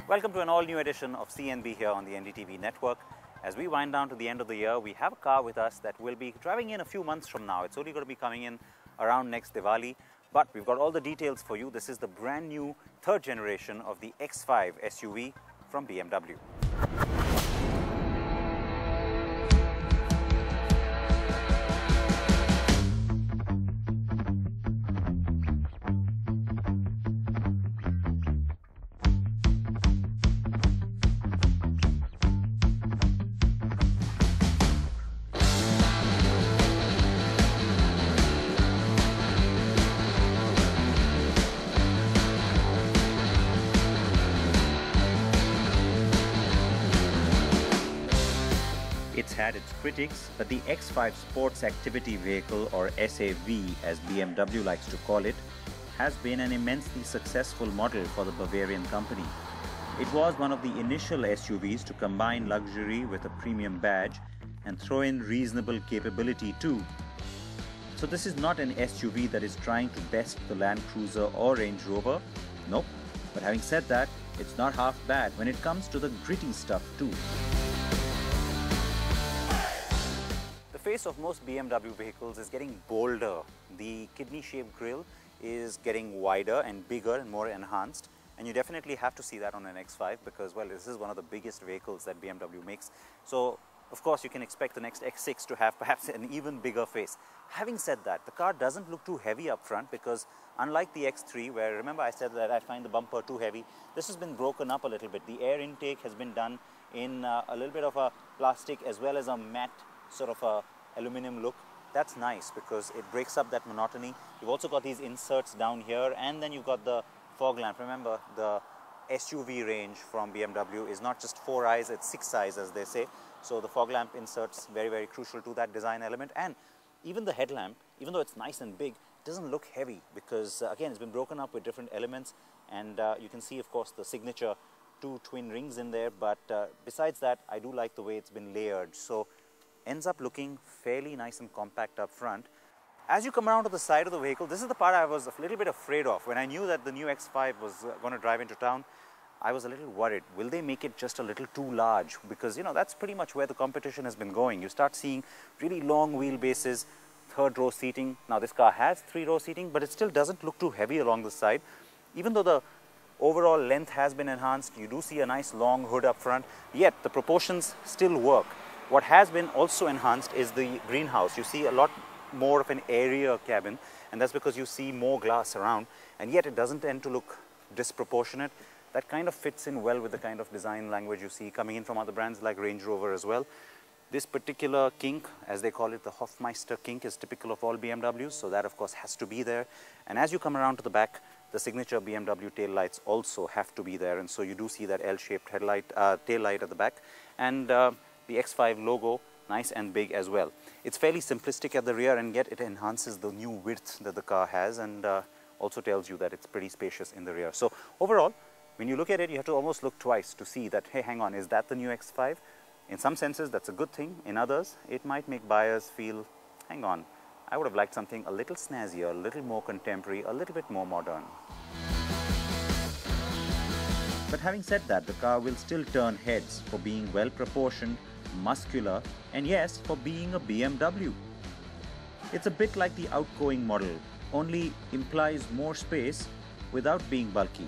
Welcome to an all-new edition of CNB here on the NDTV network. As we wind down to the end of the year, we have a car with us that will be driving in a few months from now. It's only going to be coming in around next Diwali, but we've got all the details for you. This is the brand new third generation of the X5 SUV from BMW. It's had its critics, but the X5 Sports Activity Vehicle, or SAV as BMW likes to call it, has been an immensely successful model for the Bavarian company. It was one of the initial SUVs to combine luxury with a premium badge and throw in reasonable capability too. So this is not an SUV that is trying to best the Land Cruiser or Range Rover, nope. But having said that, it's not half bad when it comes to the gritty stuff too. The face of most BMW vehicles is getting bolder. The kidney-shaped grille is getting wider and bigger and more enhanced, and you definitely have to see that on an X5 because, well, this is one of the biggest vehicles that BMW makes. So, of course, you can expect the next X6 to have perhaps an even bigger face. Having said that, the car doesn't look too heavy up front because unlike the X3, where remember I said that I find the bumper too heavy, this has been broken up a little bit. The air intake has been done in a little bit of a plastic as well as a matte sort of a aluminum look. That's nice because it breaks up that monotony. You've also got these inserts down here, and then you've got the fog lamp. Remember, the SUV range from BMW is not just 4 eyes, it's 6 eyes as they say. So the fog lamp inserts very, very crucial to that design element. And even the headlamp, even though it's nice and big, doesn't look heavy because again, it's been broken up with different elements, and you can see of course the signature 2 twin rings in there, but besides that, I do like the way it's been layered. So ends up looking fairly nice and compact up front. As you come around to the side of the vehicle, this is the part I was a little bit afraid of. When I knew that the new X5 was going to drive into town, I was a little worried. Will they make it just a little too large? Because, you know, that's pretty much where the competition has been going. You start seeing really long wheelbases, third row seating. Now this car has 3-row seating, but it still doesn't look too heavy along the side. Even though the overall length has been enhanced, you do see a nice long hood up front, yet the proportions still work. What has been also enhanced is the greenhouse. You see a lot more of an airier cabin, and that's because you see more glass around, and yet it doesn't tend to look disproportionate. That kind of fits in well with the kind of design language you see coming in from other brands like Range Rover as well. This particular kink, as they call it, the Hofmeister kink, is typical of all BMWs, so that of course has to be there. And as you come around to the back, the signature BMW tail lights also have to be there, and so you do see that L-shaped headlight, tail light at the back, and the X5 logo, nice and big as well. It's fairly simplistic at the rear, and yet it enhances the new width that the car has, and also tells you that it's pretty spacious in the rear. So overall, when you look at it, you have to almost look twice to see that, hey, hang on, is that the new X5? In some senses, that's a good thing. In others, it might make buyers feel, hang on, I would have liked something a little snazzier, a little more contemporary, a little bit more modern. But having said that, the car will still turn heads for being well proportioned, muscular, and yes, for being a BMW. It's a bit like the outgoing model, only implies more space without being bulky.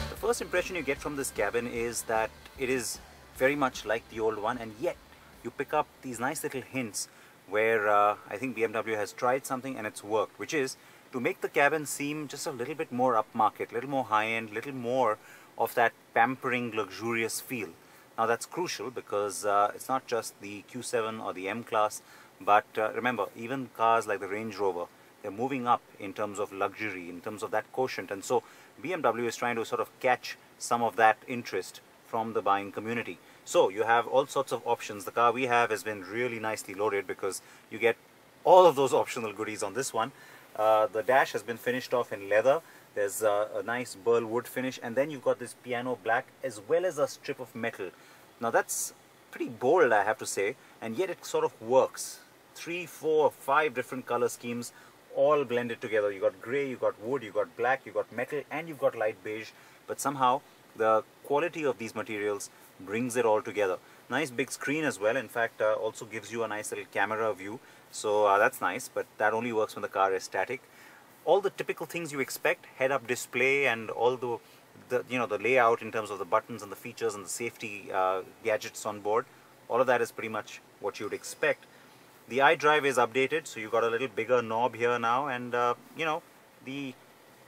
The first impression you get from this cabin is that it is very much like the old one, and yet you pick up these nice little hints where I think BMW has tried something and it's worked, which is to make the cabin seem just a little bit more upmarket, a little more high-end, a little more of that pampering, luxurious feel. Now that's crucial because it's not just the Q7 or the M class, but remember, even cars like the Range Rover, they're moving up in terms of luxury, in terms of that quotient, and so BMW is trying to sort of catch some of that interest from the buying community. So you have all sorts of options. The car we have has been really nicely loaded because you get all of those optional goodies on this one. The dash has been finished off in leather. There's a nice burl wood finish, and then you've got this piano black as well as a strip of metal. Now that's pretty bold, I have to say, and yet it sort of works. 3, 4, 5 different color schemes all blended together. You got grey, you got wood, you got black, you got metal, and you've got light beige. But somehow the quality of these materials brings it all together. Nice big screen as well. In fact, also gives you a nice little camera view. So that's nice, but that only works when the car is static. All the typical things you expect, head-up display and all the layout in terms of the buttons and the features and the safety gadgets on board, all of that is pretty much what you'd expect. The iDrive is updated, so you've got a little bigger knob here now, and the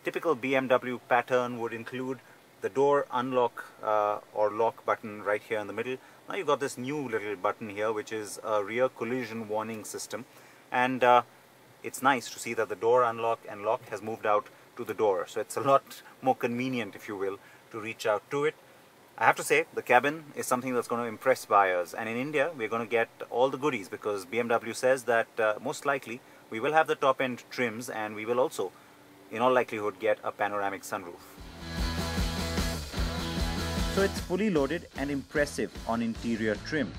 typical BMW pattern would include the door unlock or lock button right here in the middle. Now you've got this new little button here, which is a rear collision warning system, and it's nice to see that the door unlock and lock has moved out to the door, so it's a lot more convenient, if you will, to reach out to it. I have to say, the cabin is something that's going to impress buyers, and in India we're going to get all the goodies because BMW says that most likely we will have the top end trims, and we will also in all likelihood get a panoramic sunroof. So it's fully loaded and impressive on interior trim.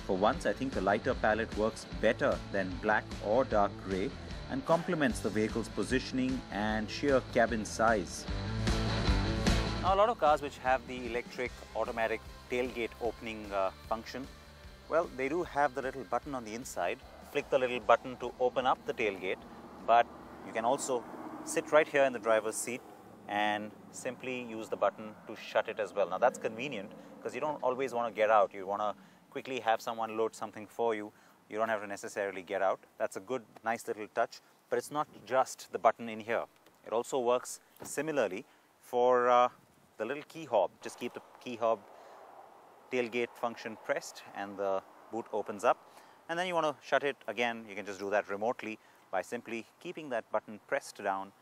For once, I think the lighter palette works better than black or dark grey and complements the vehicle's positioning and sheer cabin size. Now, a lot of cars which have the electric automatic tailgate opening function, well, they do have the little button on the inside. Click the little button to open up the tailgate, but you can also sit right here in the driver's seat and simply use the button to shut it as well. Now that's convenient because you don't always want to get out. You want to quickly have someone load something for you. You don't have to necessarily get out. That's a good, nice little touch, but it's not just the button in here. It also works similarly for the little key hob. Just keep the key hob tailgate function pressed and the boot opens up. And then you want to shut it again, you can just do that remotely by simply keeping that button pressed down,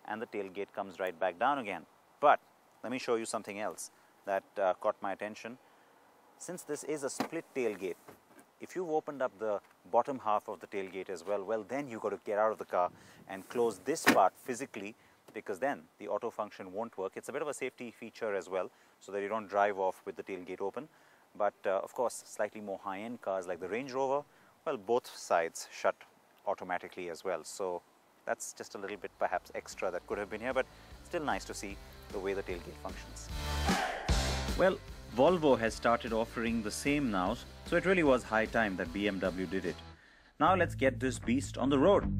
and the tailgate comes right back down again. But let me show you something else that caught my attention. Since this is a split tailgate, if you've opened up the bottom half of the tailgate as well, then you've got to get out of the car and close this part physically, because then the auto function won't work. It's a bit of a safety feature as well, so that you don't drive off with the tailgate open. But of course, slightly more high-end cars like the Range Rover, well, both sides shut automatically as well. So that's just a little bit perhaps extra that could have been here, but still nice to see the way the tailgate functions. Well, Volvo has started offering the same now, so it really was high time that BMW did it. Now let's get this beast on the road.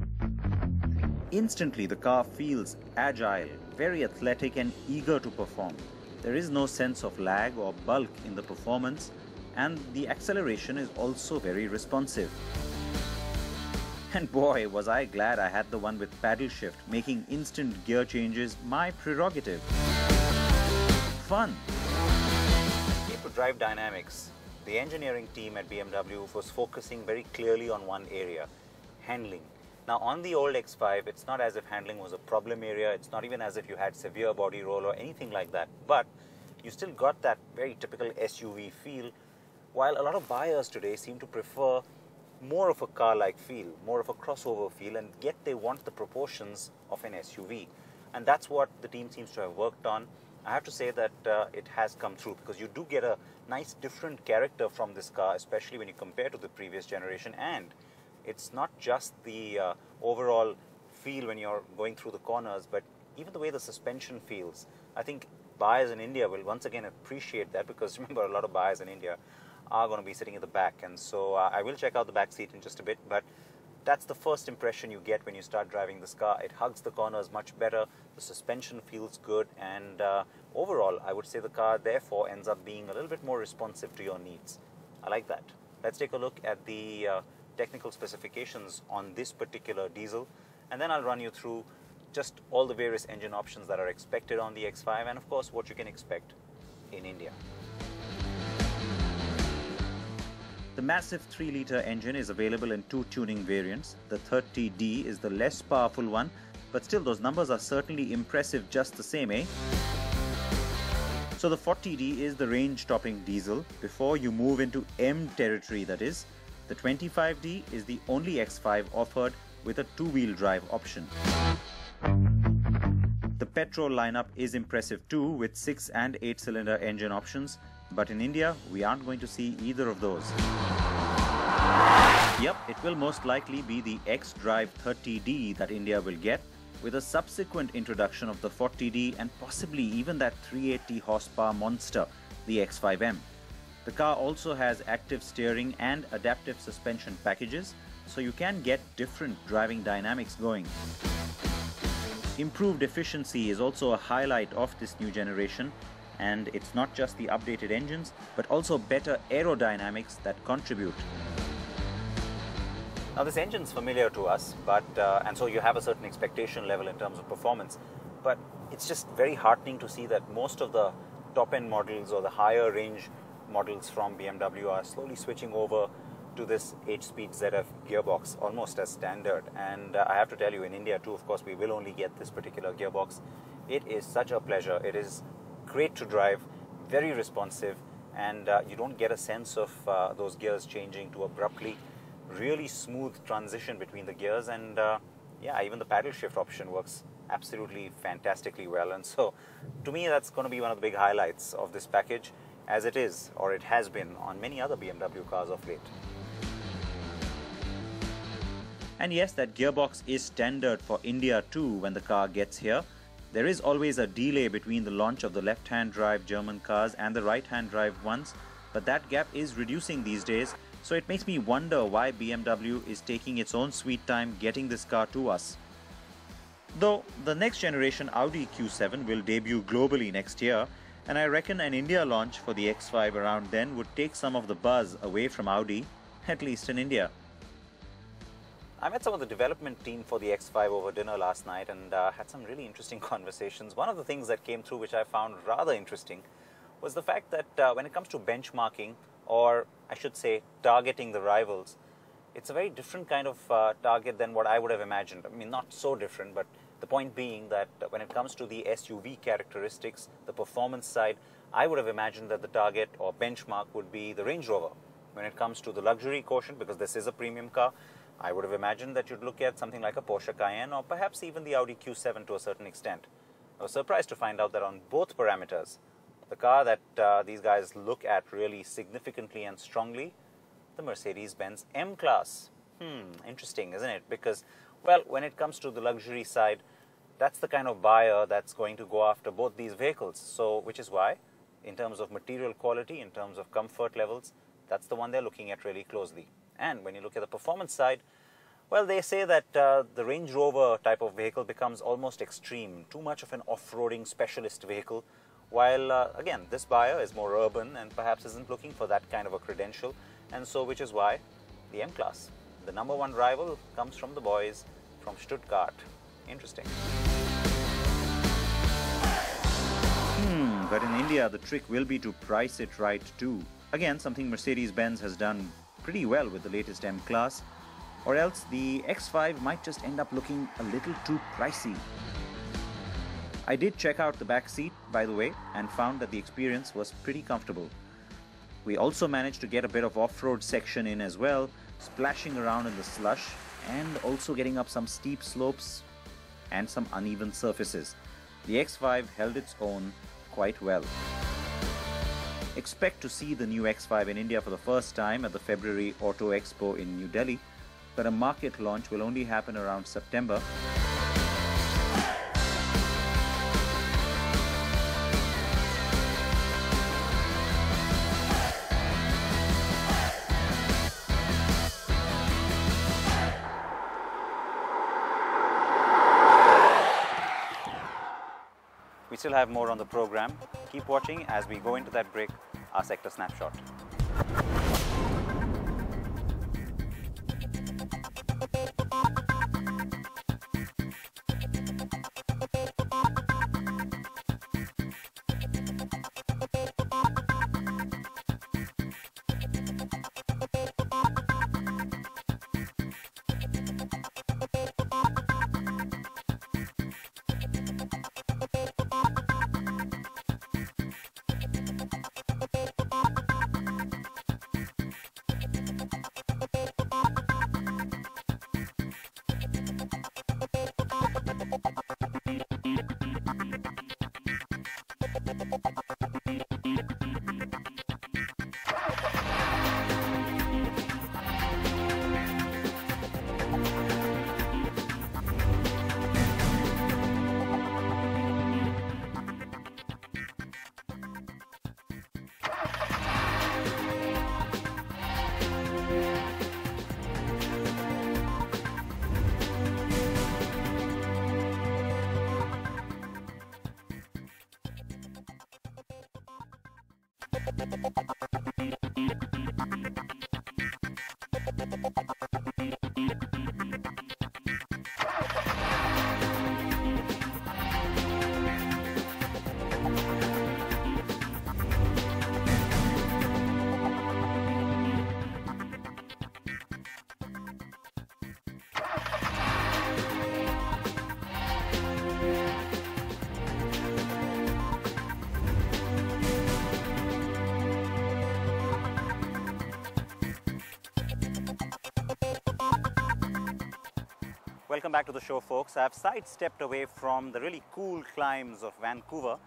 Instantly the car feels agile, very athletic and eager to perform. There is no sense of lag or bulk in the performance, and the acceleration is also very responsive. And boy, was I glad I had the one with paddle shift, making instant gear changes my prerogative. Fun! For drive dynamics, the engineering team at BMW was focusing very clearly on one area: handling. Now on the old X5, it's not as if handling was a problem area, it's not even as if you had severe body roll or anything like that, but you still got that very typical SUV feel, while a lot of buyers today seem to prefer more of a car-like feel, more of a crossover feel, and yet they want the proportions of an SUV. And that's what the team seems to have worked on. I have to say that it has come through, because you do get a nice different character from this car, especially when you compare to the previous generation. And it's not just the overall feel when you're going through the corners, but even the way the suspension feels. I think buyers in India will once again appreciate that, because remember, a lot of buyers in India are going to be sitting at the back, and so I will check out the back seat in just a bit, but that's the first impression you get when you start driving this car. It hugs the corners much better, the suspension feels good, and overall I would say the car therefore ends up being a little bit more responsive to your needs. I like that. Let's take a look at the technical specifications on this particular diesel, and then I'll run you through just all the various engine options that are expected on the X5, and of course what you can expect in India. The massive 3-litre engine is available in 2 tuning variants. The 30D is the less powerful one, but still those numbers are certainly impressive just the same, eh? So the 40D is the range-topping diesel before you move into M territory, that is. The 25D is the only X5 offered with a 2-wheel drive option. The petrol lineup is impressive too, with 6 and 8-cylinder engine options, but in India we aren't going to see either of those. Yep, it will most likely be the X-Drive 30D that India will get, with a subsequent introduction of the 40D and possibly even that 380 horsepower monster, the X5M. The car also has active steering and adaptive suspension packages, so you can get different driving dynamics going. Improved efficiency is also a highlight of this new generation, and it's not just the updated engines, but also better aerodynamics that contribute. Now this engine's familiar to us, and so you have a certain expectation level in terms of performance, but it's just very heartening to see that most of the top-end models or the higher range models from BMW are slowly switching over to this 8-speed ZF gearbox almost as standard. And I have to tell you, in India too, of course, we will only get this particular gearbox. It is such a pleasure. It is great to drive, very responsive, and you don't get a sense of those gears changing too abruptly. Really smooth transition between the gears, and yeah, even the paddle shift option works absolutely fantastically well. And so to me, that's going to be one of the big highlights of this package, as it is, or it has been, on many other BMW cars of late. And yes, that gearbox is standard for India too when the car gets here. There is always a delay between the launch of the left-hand drive German cars and the right-hand drive ones, but that gap is reducing these days, so it makes me wonder why BMW is taking its own sweet time getting this car to us. Though the next generation Audi Q7 will debut globally next year, and I reckon an India launch for the X5 around then would take some of the buzz away from Audi, at least in India. I met some of the development team for the X5 over dinner last night and had some really interesting conversations. One of the things that came through which I found rather interesting was the fact that when it comes to benchmarking, or I should say targeting the rivals, it's a very different kind of target than what I would have imagined. I mean, not so different, but the point being that when it comes to the SUV characteristics, the performance side, I would have imagined that the target or benchmark would be the Range Rover. When it comes to the luxury quotient, because this is a premium car, I would have imagined that you'd look at something like a Porsche Cayenne or perhaps even the Audi Q7 to a certain extent. I was surprised to find out that on both parameters, the car that these guys look at really significantly and strongly, the Mercedes-Benz M-Class. Interesting, isn't it? Because, well, when it comes to the luxury side, that's the kind of buyer that's going to go after both these vehicles. So, which is why, in terms of material quality, in terms of comfort levels, that's the one they're looking at really closely. And when you look at the performance side, well, they say that the Range Rover type of vehicle becomes almost extreme, too much of an off-roading specialist vehicle, while, again, this buyer is more urban and perhaps isn't looking for that kind of a credential, and so which is why the M-Class, the #1 rival, comes from the boys from Stuttgart. Interesting. But in India, the trick will be to price it right too. Again, something Mercedes-Benz has done pretty well with the latest M-Class, or else the X5 might just end up looking a little too pricey. I did check out the back seat, by the way, and found that the experience was pretty comfortable. We also managed to get a bit of off-road section in as well, splashing around in the slush and also getting up some steep slopes and some uneven surfaces. The X5 held its own quite well. Expect to see the new X5 in India for the first time at the February Auto Expo in New Delhi, but a market launch will only happen around September. We still have more on the program. Keep watching as we go into that break, our sector snapshot. Welcome back to the show, folks. I've sidestepped away from the really cool climes of Vancouver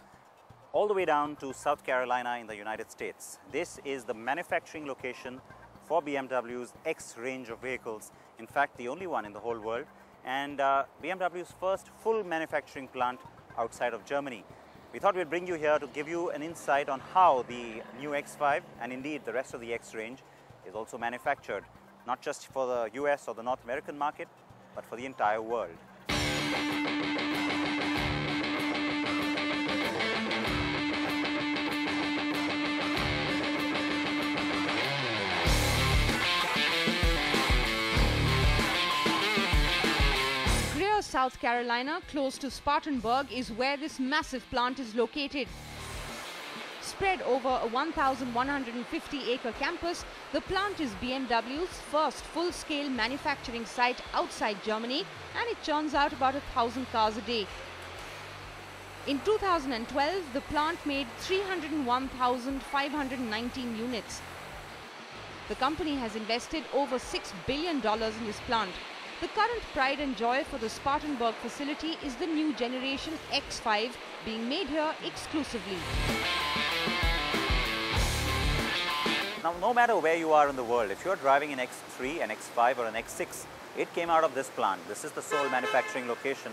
all the way down to South Carolina in the United States. This is the manufacturing location for BMW's X range of vehicles. In fact, the only one in the whole world, and BMW's first full manufacturing plant outside of Germany. We thought we'd bring you here to give you an insight on how the new X5 and indeed the rest of the X range is also manufactured, not just for the US or the North American market, but for the entire world. Greer, South Carolina, close to Spartanburg, is where this massive plant is located. Spread over a 1,150-acre campus, the plant is BMW's first full-scale manufacturing site outside Germany, and it churns out about 1,000 cars a day. In 2012, the plant made 301,519 units. The company has invested over $6 billion in this plant. The current pride and joy for the Spartanburg facility is the new generation X5 being made here exclusively. Now, no matter where you are in the world, if you're driving an X3, an X5 or an X6, it came out of this plant. This is the sole manufacturing location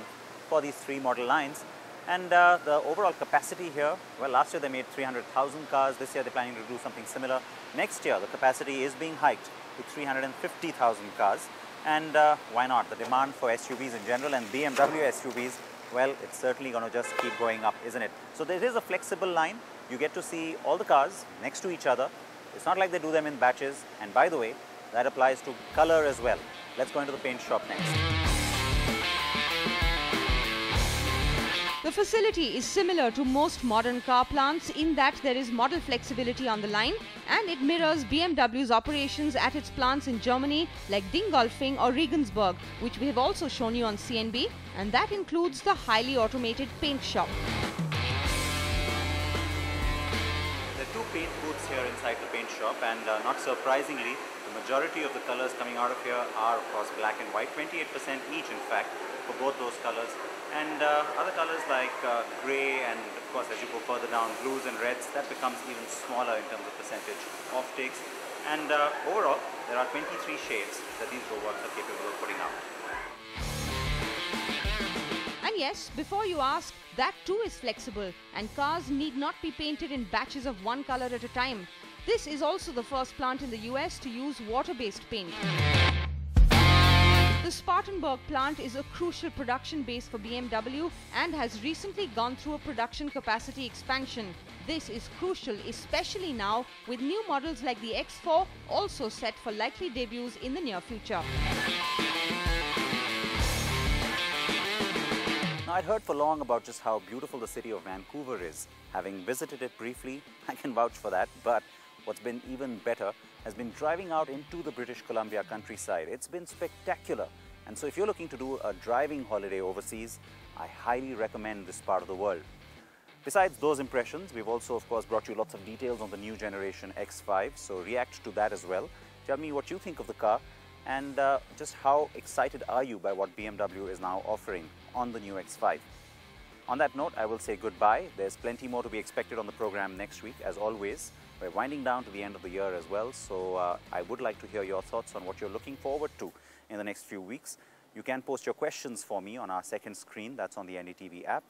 for these three model lines. And the overall capacity here, well, last year they made 300,000 cars. This year they're planning to do something similar. Next year, the capacity is being hiked to 350,000 cars. And why not? The demand for SUVs in general and BMW SUVs, well, it's certainly going to just keep going up, isn't it? So there is a flexible line. You get to see all the cars next to each other. It's not like they do them in batches. And by the way, that applies to color as well. Let's go into the paint shop next. The facility is similar to most modern car plants in that there is model flexibility on the line, and it mirrors BMW's operations at its plants in Germany like Dingolfing or Regensburg, which we have also shown you on CNB, and that includes the highly automated paint shop. There are two paint booths here inside the paint shop, and not surprisingly, the majority of the colors coming out of here are of course black and white, 28% each in fact for both those colors. And other colors like grey and of course as you go further down, blues and reds, that becomes even smaller in terms of percentage offtakes. And overall, there are 23 shades that these robots are capable of putting out. And yes, before you ask, that too is flexible, and cars need not be painted in batches of one color at a time. This is also the first plant in the US to use water-based paint. The Spartanburg plant is a crucial production base for BMW and has recently gone through a production capacity expansion. This is crucial, especially now with new models like the X4 also set for likely debuts in the near future. Now, I'd heard for long about just how beautiful the city of Vancouver is. Having visited it briefly, I can vouch for that, but what's been even better has been driving out into the British Columbia countryside. It's been spectacular. And so if you're looking to do a driving holiday overseas, I highly recommend this part of the world. Besides those impressions, we've also, of course, brought you lots of details on the new generation X5. So react to that as well. Tell me what you think of the car and just how excited are you by what BMW is now offering on the new X5. On that note, I will say goodbye. There's plenty more to be expected on the program next week, as always. We're winding down to the end of the year as well, so I would like to hear your thoughts on what you're looking forward to in the next few weeks. You can post your questions for me on our second screen, that's on the NDTV app.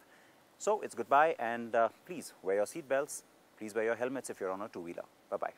So it's goodbye, and please wear your seatbelts, please wear your helmets if you're on a two-wheeler. Bye-bye.